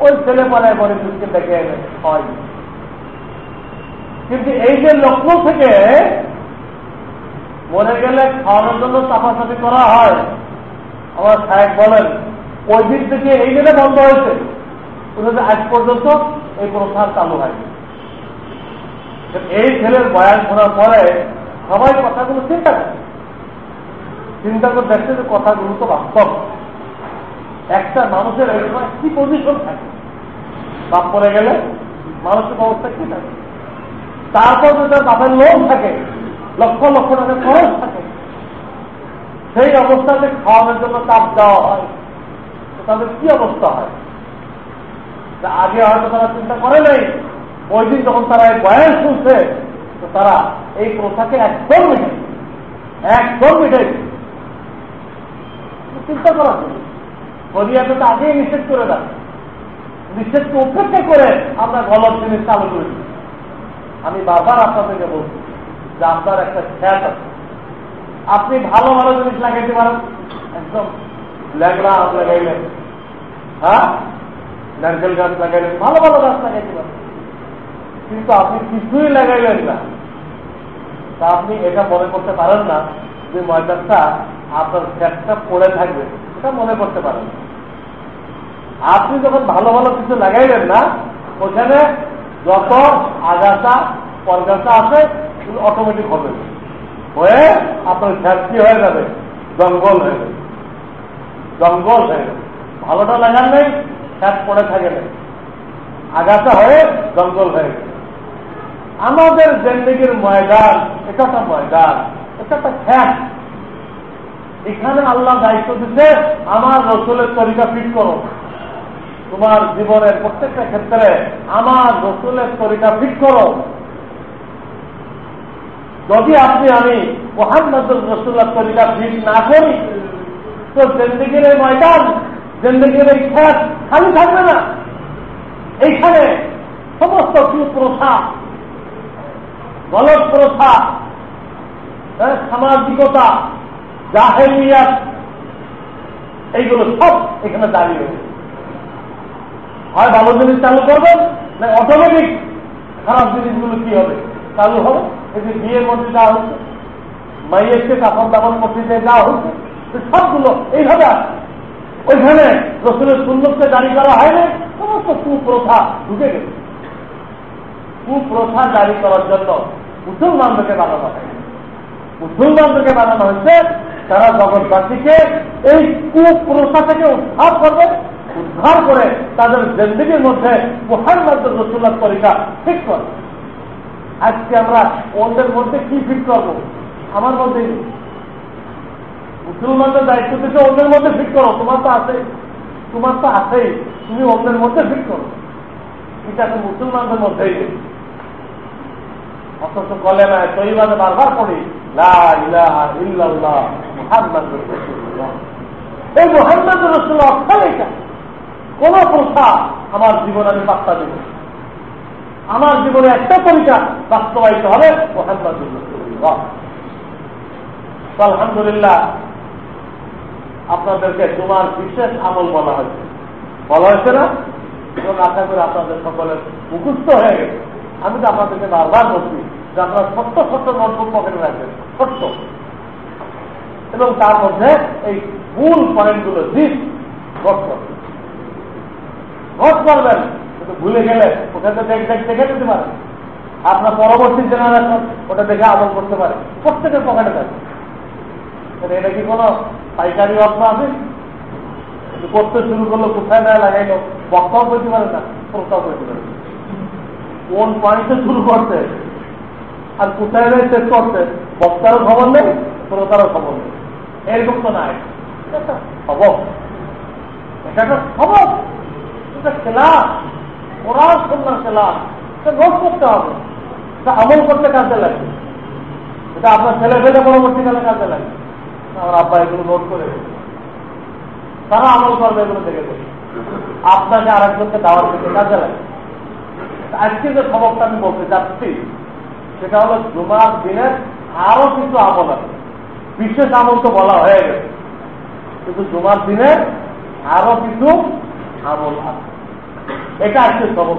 ওই ছেলে পরে বলে দুঃখকে ডেকে এনে হয়। কিন্তু এই যে লক্ষ্য থেকে মরে গেলে খাওয়ানোর জন্য চাপাচাপি করা হয়, আমার সাহেব বলেন ওই দিন থেকে এই জন্য বন্ধ হয়েছে, আজ পর্যন্ত এই প্রথা চালু হয়নি। এই ছেলের বয়ান শোনার পরে সবাই কথাগুলো চিন্তা করে দেখছে যে কথাগুলো তো বাস্তব। একটা মানুষের এই সময় কি পজিশন থাকে, বাপ পড়ে গেলে মানসিক অবস্থা কি থাকে, তারপর যদি তার বাপের লোন থাকে, লক্ষ লক্ষ টাকা খরচ থাকে, সেই অবস্থাতে খাওয়ানোর জন্য চাপ দেওয়া হয়, তাদের কি অবস্থা হয়? আগে হয়তো তারা চিন্তা করে নাই, ওই দিন যখন তারা এই বয়ান শুনছে তো তারা এই প্রথাকে একদম মিটাই চিন্তা করার জন্য শরিয়াতে তো আগেই নিষেধ করে দেন, নিষেধকে উপেক্ষা করে আমরা গলত জিনিস চালু করি। আমি বারবার আপনাদেরকে বলছি যে আপনার একটা খ্যাত আছে, আপনি ভালো ভালো জিনিস লাগাইতে পারেন, একদম ল্যাংড়া আম লাগাইলেন, নারকেল গাছ লাগাইলেন, ভালো ভালো গাছ লাগাইতে পারেন, কিন্তু আপনি কিছুই লাগাইলেন না, তা আপনি এটা মনে করতে পারেন না যে ময়দানটা আপনার খ্যাতটা পড়ে থাকবে, এটা মনে করতে পারেন না। আপনি যখন ভালো ভালো কিছু লাগাইলেন না, ওখানে যত আগাছা পরগাছা আছে অটোমেটিক হবে, হয়ে আপনার খ্যাত কি হয়ে যাবে, জঙ্গল হয়ে যাবে। ভালোটা লাগান নেই, খ্যাত পড়ে থাকে না, আগাছা হয়ে জঙ্গল হয়ে গেছে। আমাদের জিন্দেগির ময়দান এটা একটা ময়দান, এটা একটা খ্যাত। এখানে আল্লাহ দায়িত্ব দিচ্ছে আমার রসুলের তরিকা ফিট করো, তোমার জীবনের প্রত্যেকটা ক্ষেত্রে আমার রসুলের তরিকা ফিট করো। যদি আমি মুহাম্মদ রাসূলুল্লাহর তরিকা ফিট না করি তো জিন্দেগির এই ময়দান, জিন্দেগির এই খ্যাত খালি থাকবে না। এইখানে সমস্ত কুপ্রথা, গলত প্রথা, সামাজিকতা, জাহেলিয়াত, এইগুলো সব এখানে দাঁড়িয়ে রয়েছে। হয় ভালো জিনিস চালু করবেন, না অটোমেটিক খারাপ জিনিসগুলো কি হবে, চালু হবে। এই যে বিয়ের মধ্যে যাওয়া হচ্ছে, মাইয়েরকে কাপড় দাপড় মধ্যে যাওয়া হচ্ছে, সবগুলো এইভাবে আছে। ওইখানে রসুলের সুন্নতকে জারি করা হয়নি, সমস্ত কুপ্রথা ঢুকে গেছে। কুপ্রথা জারি করার জন্য মুসলমানদেরকে বানানো হয়, মুসলমানদেরকে বানানো হয়েছে তারা জগৎবাসীকে এই কুপ্রথা থেকে উদ্ধার করবে, উদ্ধার করে তাদের জিন্দেগির মধ্যে মুহাম্মদ রাসূলুল্লাহর তরিকা ঠিক করবে। আজকে আমরা অন্যের মধ্যে কি ফিট করবো? আমার মধ্যেই মুসলমানদের দায়িত্ব দিচ্ছে অন্যের মধ্যে ফিট করো, তোমার তো আছেই, তুমি অন্যের মধ্যে ফিট করো। এটা তো মুসলমানদের মধ্যেই নেই। অথচ কলেমায় তৈবাতে বারবার পড়ি লা ইলাহা ইল্লাল্লাহ মুহাম্মাদুর রাসূলুল্লাহ। এই মুহাম্মাদুর রাসূলুল্লাহ অর্থ কোন প্রথা আমার জীবনে আমি পাত্তা দেব, আমার জীবনে একটা তরিকা বাস্তবায়িত হবে মুহাম্মাদুর রাসূলুল্লাহ। আলহামদুলিল্লাহ আপনাদেরকে তোমার বিশেষ আমল বলা হয়েছে না? এবং আশা করি আপনাদের সকলের মুখস্থ হয়ে গেছে। আমি তো আপনাদেরকে বারবার বলছি যে আপনারা ছোট্ট ছোট্ট নোটবুক পকেটে রাখবেন, ছোট্ট এবং তার মধ্যে এই মূল পয়েন্টগুলো দিস নোট করবেন, কিন্তু ভুলে গেলে ওখানে দেখে দিতে পারেন। আপনার পরবর্তী জেনারেশন ওটা দেখে আমল করতে পারে, প্রত্যেকের পকেটে থাকে। এটা কি কোনো পাইকারি অর্থ আছে? করতে শুরু করলো, কোথায় না লাগাইলো, বক্তাও করতে পারে না, শ্রোতাও করতে পারে। কোন পয়েন্টে শুরু করতে আর কোথায় শেষ করতে বক্তারও খবর নেই, শ্রোতারও খবর নেই। এরকম তো নাই, এটা খবর, এটা একটা খবর, এটা খেলা, পড়াশোনার খেলা, এটা নোট করতে হবে, এটা আমল করতে কাজে লাগে, এটা আপনার ছেলে ফেলে পরবর্তীকালে কাজে লাগে। আমার আব্বা এগুলো নোট করে তারা আমল করবে, এগুলো দেখে দেবে, আপনাকে আর একজনকে দাওয়ার দিতে কাজে লাগে। আজকে যে খবরটা আমি বলতে চাচ্ছি সেটা হলো জুমার দিনের আরো কিছু আমল আছে। বিশেষ আমল তো বলা হয়ে গেছে, কিন্তু জুমার দিনে আরো কিছু আমল আছে। এটা আজকে খবর।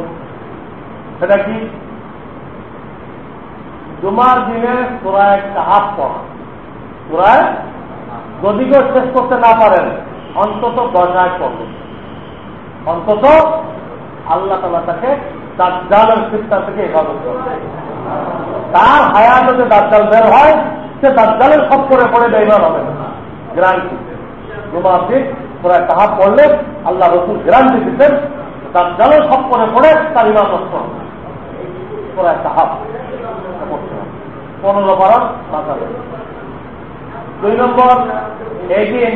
সেটা কি? জুমার দিনে সূরা কাহাফ পড়া। সূরা যদি কেউ শেষ করতে না পারেন অন্তত 10 আয়াত পড়বেন। অন্তত আল্লাহ তাআলা তাকে দাজ্জালের ফিতনা থেকে হেফাজত করবে। তার হায়াতে যে দাজ্জাল বের হয়, সে দাজ্জালের খপ্পরে পড়ে বেঈমান হবে না, গ্যারান্টি। জুমার দিন সূরা কাহাফ পড়লে আল্লাহ রাসূল গ্যারান্টি দিতেন দাজ্জালের খপ্পরে পড়ে তার ঈমান নষ্ট হবে। সূরা কাহাফ 15 পারা মাথা। 2 নম্বর, এই দিন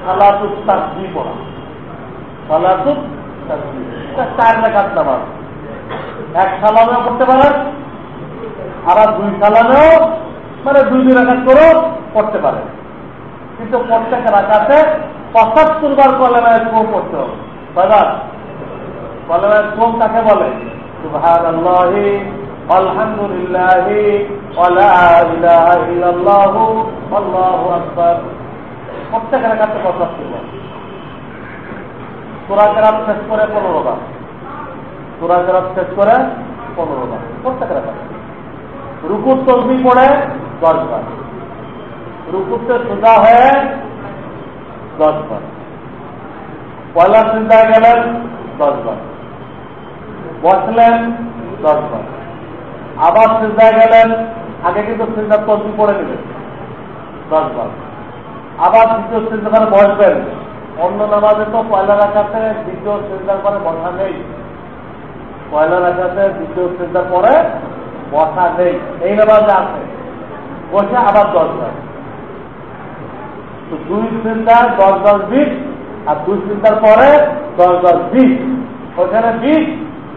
সালাতুত তাসবিহ পড়া। সালাতুত তাসবিহ 4 রাকাত নামাজ, 1 সালামেও করতে পারেন, আর 2 সালামেও, মানে 2 রাকাত করেও পড়তে পারেন। কিন্তু প্রত্যেক রাকাতে 75 বার কলেমায়ে তুম পড়তে হবে। কয়বার? কলেমায়ে তুম কাকে বলে? সুবহানাল্লাহি আলহামদুলিল্লাহি ওয়া লা ইলাহা ইল্লাল্লাহু আল্লাহু আকবার। প্রত্যেক রাকাতে 75 বার। সূরা কেরাত শেষ করে 15 বার। সূরা কেরাত শেষ করে 15 বার প্রত্যেক রাকাতে। রুকুর তাসবিহ পড়ে 10 বার। রুকুতে সোজা হয়ে 10 বার। পয়লা সিজদায় গেলেন 10 বার। বসলেন 10 বার। আবার সিজদায় গেলেন, আগে কিন্তু সিজদার তাসবিহ পড়ে নেবেন 10 বার। আবার দ্বিতীয় সিজদার বসবেন। অন্য নামাজে তো পয়লা রাকাতে দ্বিতীয় সিজদার পরে বসা নেই। পয়লা রাকাতে দ্বিতীয় সিজদার পরে বসা নেই, এই নামাজে আছে। বসে আবার 10 বার। তো 2 সিজদার 10 10 20, আর 2 সিজদার পরে 10 10 20, ওখানে 20,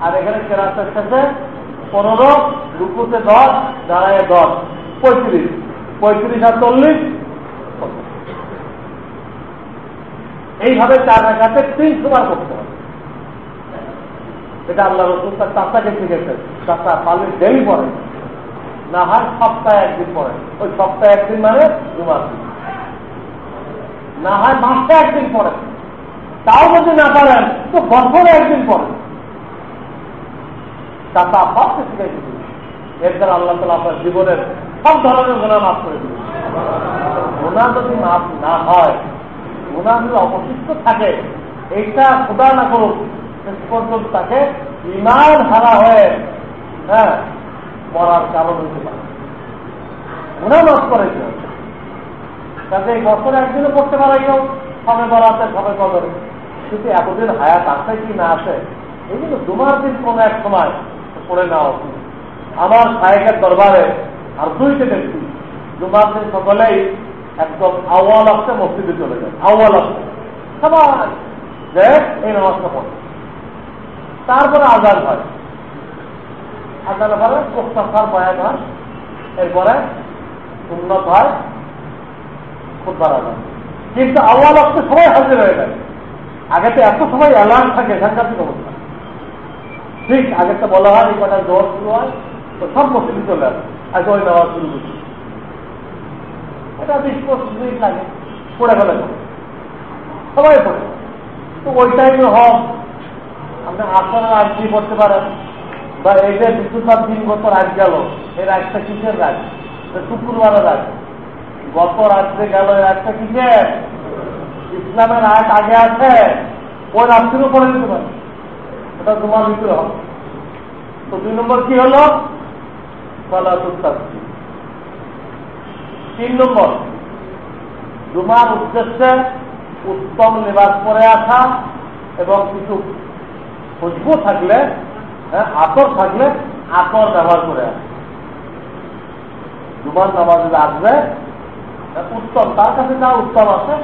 আর এখানে কেরাতের শেষে 15, রুকুতে 10, দাঁড়ায় 10, 35, 35 আর 40। এইভাবে 4 রাকাতে 300 বার করতে হবে। এটা আল্লাহ রাসূল তার চাচাকে শিখেছেন। চাচা পালির ডেলি পড়ে, না হয় সপ্তাহে 1 দিন পড়ে। ওই সপ্তাহে 1 দিন মানে জুমার দিন, না হয় মাসে 1 দিন পড়ে। তাও যদি না পারেন তো বছরে 1 দিন পড়ে। চাচা আব্বাসকে শিখে দিন। এর দ্বারা আল্লাহ তাআলা আপনার জীবনের সব ধরনের গুনাহ মাফ করে দিবেন। গুনাহ যদি মাফ না হয়, গুনাহ যদি অবশিষ্ট থাকে, এইটা খোদা না করুক শেষ পর্যন্ত তাকে ঈমান হারা হয়ে মরার কারণ হতে পারে। গুনাহ মাফ করে দিও। কাজে এই বছরে 1 দিনও পড়তে পারাইও, সবে বরাতে সবে কদরে। কিন্তু এতদিন হায়াত আছে কি না আছে, এই জন্য জুমার দিন কোন এক সময় পড়ে নেওয়া উচিত। আমার শায়েখের দরবারে আর 2টা দেখছি জুমার দিন সকলেই একদম আওয়াল আসতে মসজিদে চলে যায়। আওয়াল আসতে সবাই যে এই নামাজটা পড়ে, তারপরে আজান হয়। আজানের পরে মুক্তাসার বয়ান হয়, এরপরে সুন্নত হয়, খুতবার আজান। কিন্তু আওয়াল আসতে সবাই হাজির হয়ে যায়। আগে তো এত সময় অ্যালার্ম থাকে, সাংঘাতিক অবস্থা। ঠিক আগে তো বলা হয় এই কটা জোর শুরু হয়, তো সব মসজিদে চলে আসে, আগে ওই নামাজ শুরু করছি। এটা 20-25 মিনিট লাগে, পড়ে ফেলে সবাই পড়ে। তো ওই টাইমে হোক আপনি আসরের আগ দিয়ে পড়তে পারেন, বা এই যে 2-3 বছর আগ গেল, এই রাগটা কিসের রাগ? শুক্রবারের রাগ। গত রাত্রে গেল একটা কিসের ইসলামের আয়াত আগে আছে, ওই রাত্রিও পড়ে দিতে পারে, এটা তোমার ভিতরে হবে। তো 2 নম্বর কি হলো? সালাতুত তাসবিহ। 3 নম্বর, জুমার উদ্দেশ্যে উত্তম লিবাস পরে আসা এবং কিছু খুশবু থাকলে, আতর থাকলে আতর ব্যবহার করে আসা। জুমার নামাজে আসবে উত্তম, তার কাছে যা উত্তম আছে,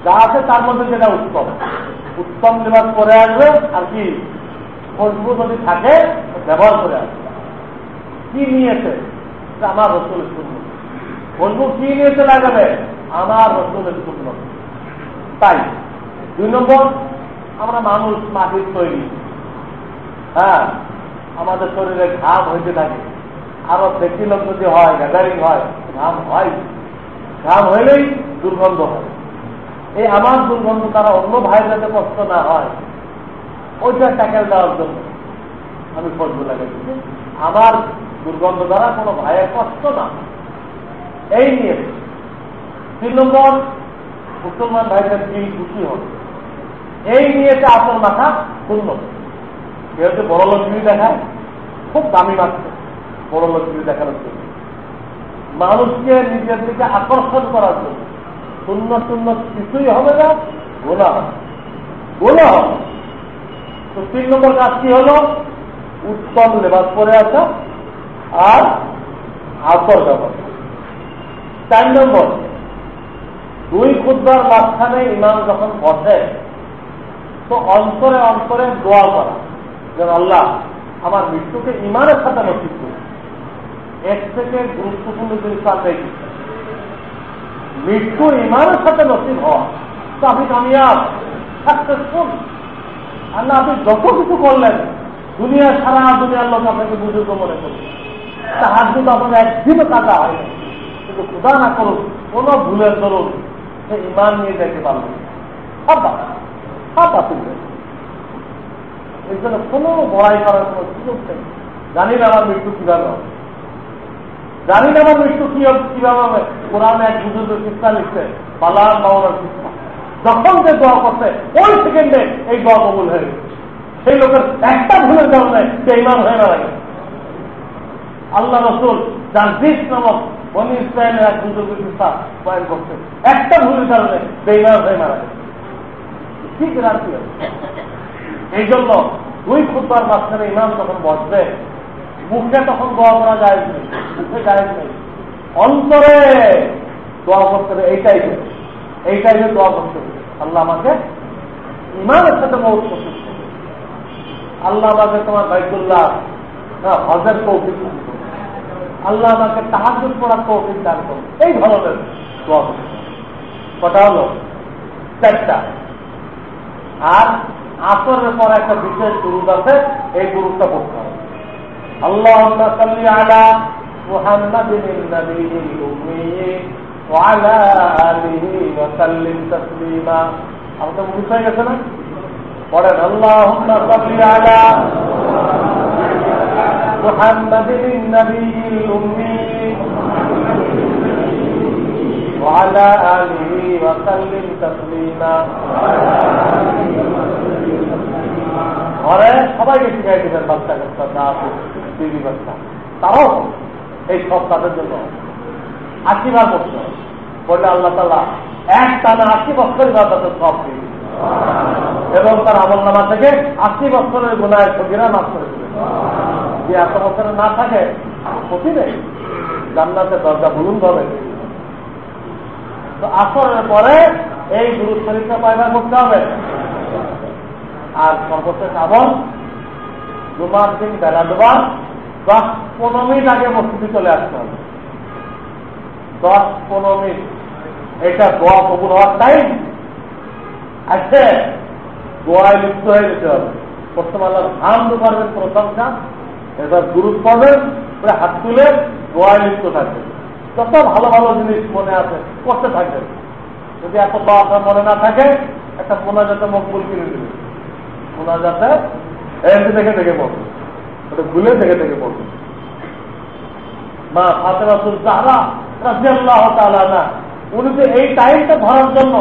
যা আছে তার মধ্যে যেটা উত্তম, উত্তম লিবাস পরে আসবে। আর কি খুশবু যদি থাকে ব্যবহার করে আসবে। কি নিয়েছে? আমার রসুলের সুন্নাত। খুশবু কি নিয়েছে লাগাবে? আমার রসুলের সুন্নাত। তাই 2 নম্বর, আমরা মানুষ মাটির তৈরি, হ্যাঁ, আমাদের শরীরে ঘাম হইতে থাকে। আরো বেশি লোক যদি হয়, গ্যাদারিং হয়, ঘাম হয়, ঘাম হইলেই দুর্গন্ধ হয়। এই আমার দুর্গন্ধ তারা অন্য ভাই যাতে কষ্ট না হয়, ওইটা ট্যাকেল দেওয়ার জন্য আমি খুশবু লাগাইছি, আমার দুর্গন্ধ দ্বারা কোনো ভাইয়ের কষ্ট না, এই নিয়ে। 3 নম্বর, মুসলমান ভাইদের দিল খুশি হবে, এই নিয়েছে আসল মাথা শূন্য। যেহেতু বড় লোকগিরি দেখায়, খুব দামি মাত্র বড় লোকগিরি দেখানোর জন্য, মানুষকে নিজের দিকে আকর্ষণ করার জন্য। শূন্য শূন্য কিছুই হবে না, গোলা হবে, গোলা হবে। তো 3 নম্বর কাজ কি হলো? উত্তম লেবাস পরে আসা আর আতর ব্যবহার। 4 নম্বর, 2 খুতবার মাঝখানে ইমাম যখন বসে, তো অন্তরে অন্তরে দোয়া করা, যে আল্লাহ আমার মৃত্যুকে ইমানের সাথে নসিব করে। এর থেকে গুরুত্বপূর্ণ জিনিস আর নেই। মৃত্যু ইমানের সাথে নসিব হওয়া, তো আপনি কামিয়াব, সাকসেসফুল। আর না আপনি যত কিছু করলেন, দুনিয়া সারা দুনিয়ার লোক আপনাকে বুজুর্গ মনে করবে, তাহার কিন্তু আপনার একদিনও কাটা হয় না। কিন্তু ক্ষুধা না করুন, কোন ভুলের ধরুন, সে ইমান নিয়ে যেতে পারবেন, এই জন্য কোনো বড়াই করার কোন সুযোগ নেই। জানি না আমার মৃত্যু কিভাবে হবে, জানি না আমার মৃত্যু কিভাবে হবে। কোরআনে এক বুজুর্গ শিক্ষা লিখছে, পালার বাউলার শিক্ষা, যখন যে দোয়া করছে ওই সেকেন্ডে এই দোয়া কবুল হয়ে গেছে। সেই লোকের একটা ভুলের কারণে সে ইমান হয়ে মারা গেছে। আল্লাহ রসুল যার দিস নামক বনি ইসরায়েলের এক বুজুর্গ শিক্ষা বয়ান করছে, একটা ভুলের কারণে সে ইমান হয়ে মারা গেছে। ঠিক রাখি। এই জন্য 2 খুতবার মাঝখানে ইমাম যখন বসবে, মুখে তখন দোয়া করা যায় নেই, মুখে যায় নেই, অন্তরে দোয়া করতে হবে। এইটাই দোয়া করতে হবে, আল্লাহ আমাকে ইমানের সাথে মৌত করতে হবে, আল্লাহ আমাকে তোমার বাইতুল্লাহ হজের তৌফিক দান করবে, আল্লাহ আমাকে তাহাজ্জুদ পড়ার তৌফিক দান করবে। এই ধরনের দোয়া করতে হবে। কটা হলো? 4টা। আর আসরের পর একটা বিশেষ দুরূদ আছে, এই দুরূদটা পড়তে হবে। আল্লাহুম্মা সাল্লি আলা মুহাম্মাদিন নাবিয়্যিল উম্মিয়্যি ওয়া আলা আলিহি ওয়া সাল্লিম তাসলিমা। আমাদের মুখে হয়ে গেছে না? পড়েন, আল্লাহুম্মা সাল্লি আলা মুহাম্মাদিন নাবিয়্যিল উম্মিয়্যি ওয়া আলা আলিহি ওয়া সাল্লিম তাসলিমা। ঘরে সবাইকে শিখাই দিবেন, বাচ্চা কাচ্চা, দিদি বাচ্চা, তারাও এই সব তাদের জন্য 80 বার করতে হবে। বললে আল্লাহ তাআলা এক টানা 80 বছরের তাদের সব দিবে এবং তার আমল নামা থেকে 80 বছরের গুনাহের সগীরা মাফ করে দেবে। যে 100 বছরে না থাকে ক্ষতি নেই, জান্নাতের দরজা বুলন্দ হবে। তো আসরের পরে এই দুরূদ শরীফটা কয়বার করতে হবে? আর সর্বশেষ আমল, জুমার দিন বেলা ডোবার 10-15 মিনিট আগে মসজিদে চলে আসতে হবে। 10-15 মিনিট, এটা দোয়া কবুল হওয়ার টাইম আছে। দোয়ায় লিপ্ত হয়ে যেতে হবে। প্রথম আল্লাহ হামদ করবেন, প্রশংসা, এবার দুরূদ পড়বেন, হাত তুলে দোয়ায় লিপ্ত থাকবেন। যত ভালো ভালো জিনিস মনে আছে করতে থাকবেন। যদি এত দোয়া আপনার মনে না থাকে, একটা মোনাজাতে মকবুল কিনে দেবেন। মোনাজাতে দেখে দেখে পড়বেন, ওটা ভুলে দেখে দেখে পড়বেন। মা ফাতেমাতুল জাহরা রাদিয়াল্লাহু তাআলা না, উনি তো এই টাইমটা ধরার জন্য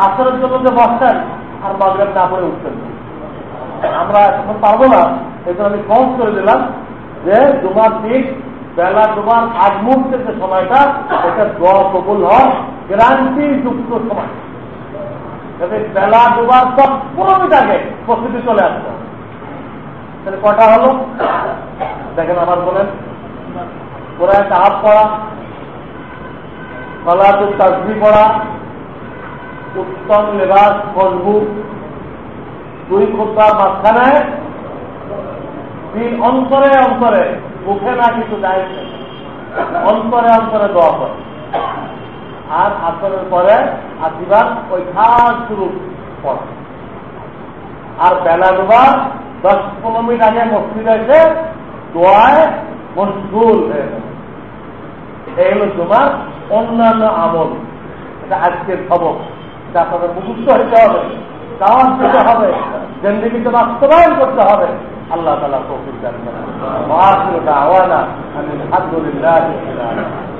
আসরের জন্য যে বসতেন আর মাগরিব না পড়ে উঠতেন। আমরা এখন পারবো না, এই জন্য আমি সহজ করে দিলাম যে জুমার দিন বেলা জুমার আগ মুহূর্তের যে সময়টা, এটা দোয়া কবুল হওয়ার গ্যারান্টি যুক্ত সময়। যাতে বেলা জুমার 10-15 মিনিট আগে প্রস্তুতি চলে আসতে হবে। তাহলে কটা হলো দেখেন, আবার বলেন। কোরআন তাহাব পড়া, সালাতুত তাসবিহ পড়া, উত্তম লেবাস খুশবু, 2 খুতবার মাঝখানে অন্তরে অন্তরে, মুখে না কিছু যায়, অন্তরে অন্তরে দোয়া করে। আর আসরের পরে আশীর্বাদ ওই খাস শুরু পড়া। আর বেলা ডুবার 10-15 মিনিট আগে মসজিদে এসে দোয়ায় মশগুল হয়ে যাবে। এই হলো জুমার অন্যান্য আমল। এটা আজকের খবর, এটা আপনাদের মুখস্থ হইতে হবে, দাওয়াত দিতে হবে, জিন্দেগিতে বাস্তবায়ন করতে হবে। আল্লাহ তাআলা তৌফিক দান করেন। ওয়া আখিরু দাওয়ানা আলহামদুলিল্লাহি রাব্বিল আলামিন।